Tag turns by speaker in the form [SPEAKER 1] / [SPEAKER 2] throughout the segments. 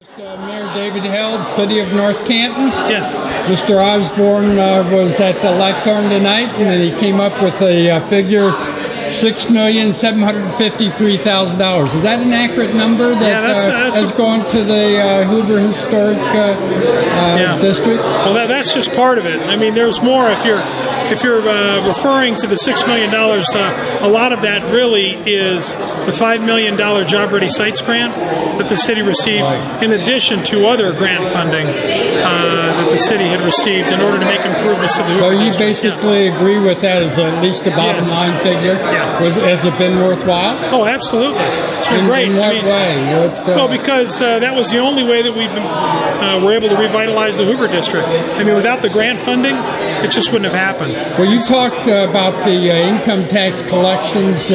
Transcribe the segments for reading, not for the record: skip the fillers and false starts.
[SPEAKER 1] Mayor David Held, City of North Canton.
[SPEAKER 2] Yes.
[SPEAKER 1] Mr. Osborne was at the lectern tonight, and then he came up with a figure $6,753,000. Is that an accurate number that has gone to the Hoover Historic District?
[SPEAKER 2] Well, that's just part of it. I mean, there's more. If you're referring to the $6 million, a lot of that really is the $5 million Job Ready Sites grant that the city received, in addition to other grant funding that the city had received in order to make improvements to the Hoover
[SPEAKER 1] So you
[SPEAKER 2] District.
[SPEAKER 1] basically agree with that as at least the bottom line figure?
[SPEAKER 2] Yeah.
[SPEAKER 1] Has it been worthwhile?
[SPEAKER 2] Oh, absolutely. It's been great.
[SPEAKER 1] In what way?
[SPEAKER 2] Well, because that was the only way that were able to revitalize the Hoover District. I mean, without the grant funding, it just wouldn't have happened.
[SPEAKER 1] Well, you talked about the income tax collections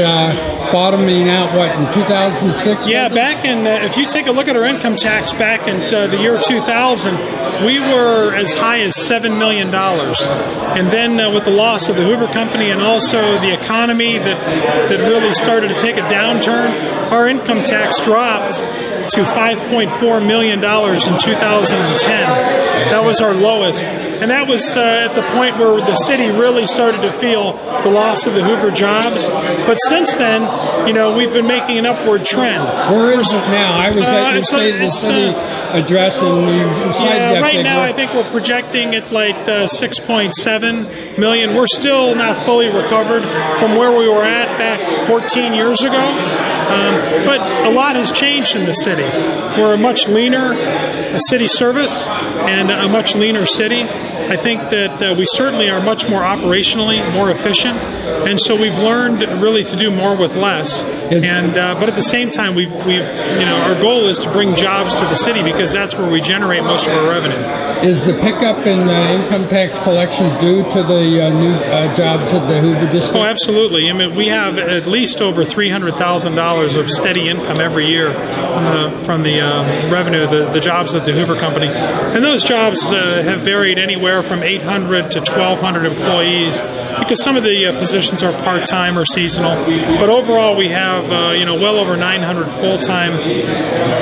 [SPEAKER 1] bottoming out, in 2006?
[SPEAKER 2] Yeah, back in, if you take a look at our income tax back in the year 2000, we were as high as $7 million. And then with the loss of the Hoover Company and also the economy that really started to take a downturn, our income tax dropped to $5.4 million in 2010. That was our lowest. And that was at the point where the city really started to feel the loss of the Hoover jobs. But since then, we've been making an upward trend.
[SPEAKER 1] Where is it now? I was at your State of the City address, and you cited that
[SPEAKER 2] right
[SPEAKER 1] figure.
[SPEAKER 2] now I think we're projecting at like 6.7 million. We're still not fully recovered from where we were at back 14 years ago. But a lot has changed in the city. We're a much leaner city service and a much leaner city. I think that we certainly are much more operationally more efficient, and so we've learned really to do more with less. But at the same time, we've our goal is to bring jobs to the city because that's where we generate most of our revenue.
[SPEAKER 1] Is the pickup in income tax collections due to the new jobs at the Hoover District?
[SPEAKER 2] Oh, absolutely. I mean, we have at least over $300,000 of steady income every year from the revenue, the jobs at the Hoover Company. And those jobs have varied anywhere from 800 to 1,200 employees because some of the positions are part-time or seasonal. But overall, we have well over 900 full-time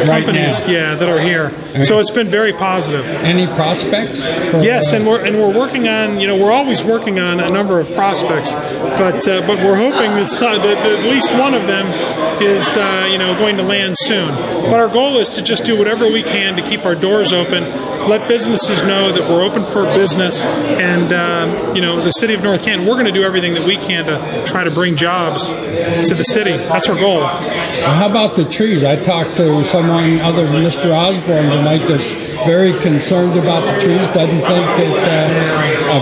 [SPEAKER 2] companies that are here. So it's been very positive.
[SPEAKER 1] Any prospects?
[SPEAKER 2] Yes, and we're working on, we're always working on a number of prospects, but we're hoping that at least one of them is going to land soon. But our goal is to just do whatever we can to keep our doors open, let businesses know that we're open for business, and the city of North Canton, we're going to do everything that we can to try to bring jobs to the city. That's our goal.
[SPEAKER 1] Well, how about the trees? I talked to someone other than Mr. Osborne tonight that's very concerned about the trees, doesn't think that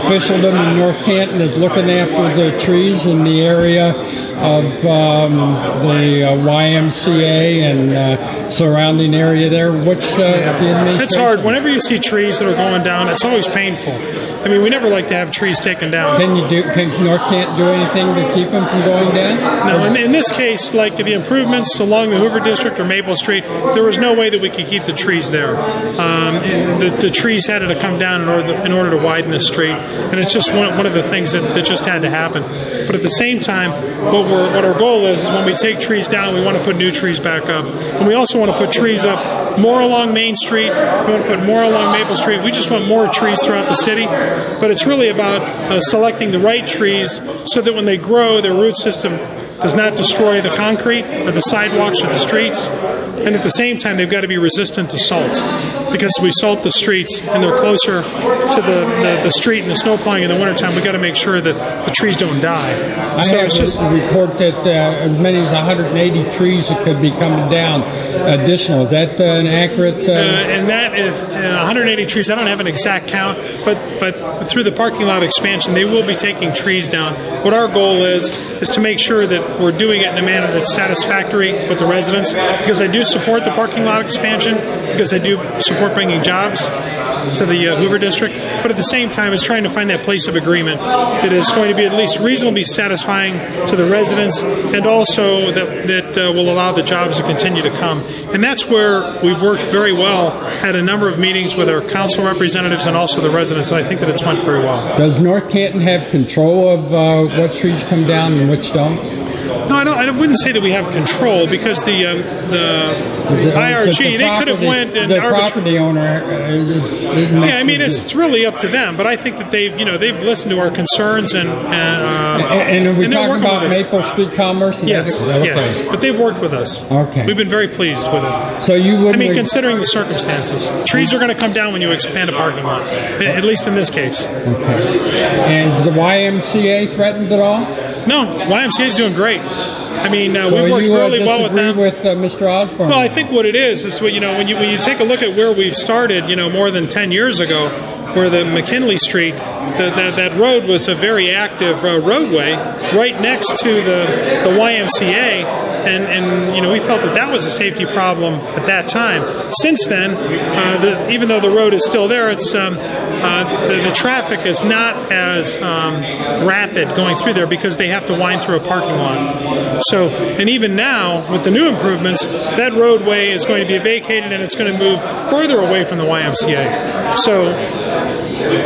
[SPEAKER 1] officialdom in North Canton is looking after the trees in the area of the YMCA and surrounding area there. What's the administration?
[SPEAKER 2] It's hard. Whenever you see trees that are going down, it's always painful. I mean, we never like to have trees taken down.
[SPEAKER 1] Can North Canton do anything to keep them from going down?
[SPEAKER 2] No, in this case, like the improvements along the Hoover District or Maple Street, there was no way that we could keep the trees there. The trees had to come down in order to widen the street, and it's just one of the things that just had to happen. But at the same time, what our goal is when we take trees down, we want to put new trees back up, and we also want to put trees up more along Main Street. We want to put more along Maple Street. We just want more trees throughout the city. But it's really about selecting the right trees so that when they grow, their root system does not destroy the concrete or the sidewalks or the streets. And at the same time, they've got to be resistant to salt, because we salt the streets and they're closer to the street and the snow plowing in the wintertime. We've got to make sure that the trees don't die.
[SPEAKER 1] I have a report that as many as 180 trees that could be coming down additional. Is that an accurate?
[SPEAKER 2] And that is 180 trees. I don't have an exact count, but through the parking lot expansion, they will be taking trees down. What our goal is to make sure that we're doing it in a manner that's satisfactory with the residents, because I do support the parking lot expansion, because I do support bringing jobs to the Hoover District, but at the same time it's trying to find that place of agreement that is going to be at least reasonably satisfying to the residents, and also that will allow the jobs to continue to come. And that's where we've worked very well, had a number of meetings with our council representatives and also the residents, and I think that it's went very well.
[SPEAKER 1] Does North Canton have control of what trees come down and which don't?
[SPEAKER 2] No, I wouldn't say that we have control because the IRG, they could have went and
[SPEAKER 1] the property owner.
[SPEAKER 2] Yeah, I mean it's really up to them. But I think that they've listened to our concerns and
[SPEAKER 1] are we talking about Maple Street Commerce?
[SPEAKER 2] Yes,
[SPEAKER 1] okay.
[SPEAKER 2] yes. But they've worked with us.
[SPEAKER 1] Okay.
[SPEAKER 2] We've been very pleased with it.
[SPEAKER 1] So you wouldn't?
[SPEAKER 2] I mean, considering the circumstances, the trees are going to come down when you expand a parking lot. At least in this case.
[SPEAKER 1] Okay. Is the YMCA threatened at all?
[SPEAKER 2] No, YMCA is doing great. I mean, we've worked really well with them.
[SPEAKER 1] With Mr. Osborne?
[SPEAKER 2] Well, I think what it is what when you take a look at where we've started, more than 10 years ago, where the McKinley Street, that road was a very active roadway right next to the YMCA, and we felt that was a safety problem at that time. Since then, even though the road is still there, it's the traffic is not as rapid going through there because they have to wind through a parking lot. So, and even now, with the new improvements, that roadway is going to be vacated and it's going to move further away from the YMCA. So,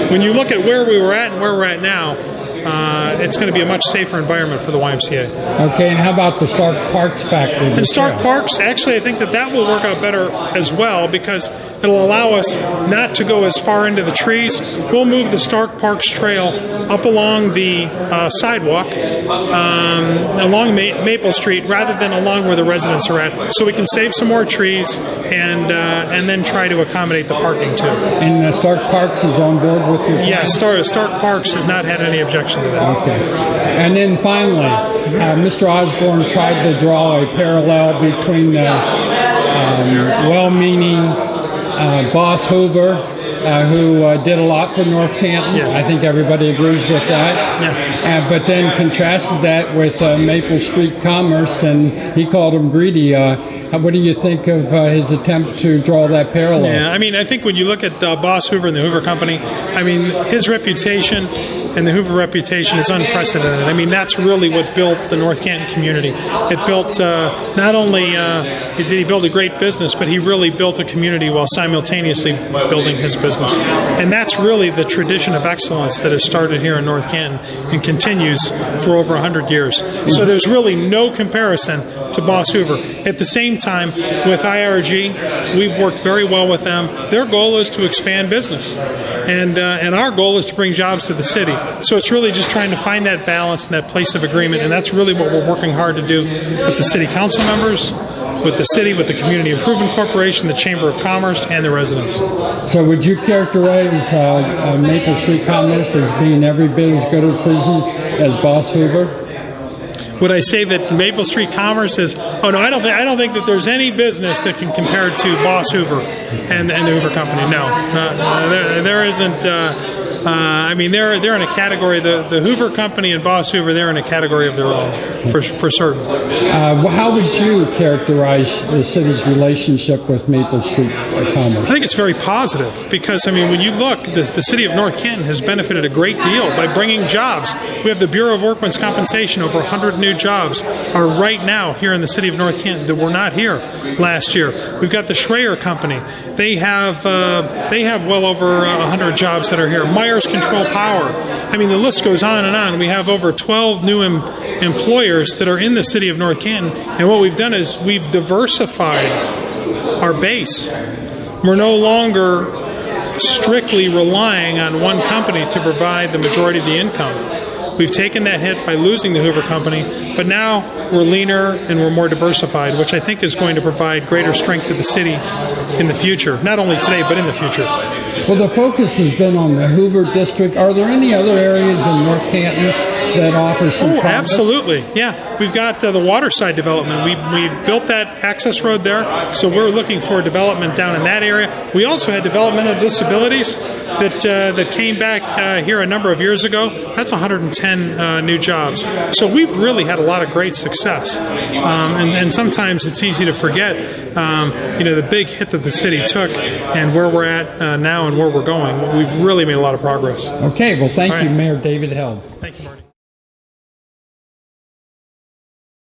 [SPEAKER 2] when you look at where we were at and where we're at now, it's going to be a much safer environment for the YMCA.
[SPEAKER 1] Okay, and how about the Stark Parks factory?
[SPEAKER 2] And Stark Parks, actually, I think that will work out better as well because it'll allow us not to go as far into the trees. We'll move the Stark Parks trail up along the sidewalk, along Maple Street, rather than along where the residents are at, so we can save some more trees and then try to accommodate the parking too.
[SPEAKER 1] And Stark Parks is on board with your plan?
[SPEAKER 2] Yeah, Stark Parks has not had any objection to that.
[SPEAKER 1] Okay. And then finally, Mr. Osborne tried to draw a parallel between the well-meaning Boss Hoover, who did a lot for North Canton.
[SPEAKER 2] Yes.
[SPEAKER 1] I think everybody agrees with that.
[SPEAKER 2] Yeah.
[SPEAKER 1] But then contrasted that with Maple Street Commerce, and he called him greedy. What do you think of his attempt to draw that parallel?
[SPEAKER 2] Yeah, I mean, I think when you look at Boss Hoover and the Hoover Company, I mean, his reputation and the Hoover reputation is unprecedented. I mean, that's really what built the North Canton community. It built, not only did he build a great business, but he really built a community while simultaneously building his business. And that's really the tradition of excellence that has started here in North Canton and continues for over 100 years. So there's really no comparison to Boss Hoover. At the same time, with IRG, we've worked very well with them. Their goal is to expand business. And our goal is to bring jobs to the city. So it's really just trying to find that balance and that place of agreement, and that's really what we're working hard to do with the city council members, with the city, with the Community Improvement Corporation, the Chamber of Commerce, and the residents.
[SPEAKER 1] So would you characterize Maple Street Commerce as being every bit as good a citizen as Boss Hoover?
[SPEAKER 2] Would I say that Maple Street Commerce is? Oh no, I don't think that there's any business that can compare to Boss Hoover and the Hoover Company. No, there isn't. I mean, they're in a category. The Hoover Company and Boss Hoover, they're in a category of their own, for certain.
[SPEAKER 1] How would you characterize the city's relationship with Maple Street Commerce?
[SPEAKER 2] I think it's very positive because, I mean, when you look, the city of North Canton has benefited a great deal by bringing jobs. We have the Bureau of Workmen's Compensation. Over 100 new jobs are right now here in the city of North Canton that were not here last year. We've got the Schreier Company. They have well over 100 jobs that are here. Myers Control Power. I mean, the list goes on and on. We have over 12 new employers that are in the city of North Canton, and what we've done is we've diversified our base. We're no longer strictly relying on one company to provide the majority of the income. We've taken that hit by losing the Hoover Company, but now we're leaner and we're more diversified, which I think is going to provide greater strength to the city in the future. Not only today, but in the future.
[SPEAKER 1] Well, the focus has been on the Hoover District. Are there any other areas in North Canton that offer some promise?
[SPEAKER 2] Absolutely. Yeah. We've got the Waterside development. We built that access road there, so we're looking for development down in that area. We also had development of disabilities that came back here a number of years ago. That's 110 new jobs. So we've really had a lot of great success. And sometimes it's easy to forget, the big hit that the city took and where we're at now and where we're going. We've really made a lot of progress.
[SPEAKER 1] Okay. Well, thank you, Mayor David Held.
[SPEAKER 2] Thank you, Marty.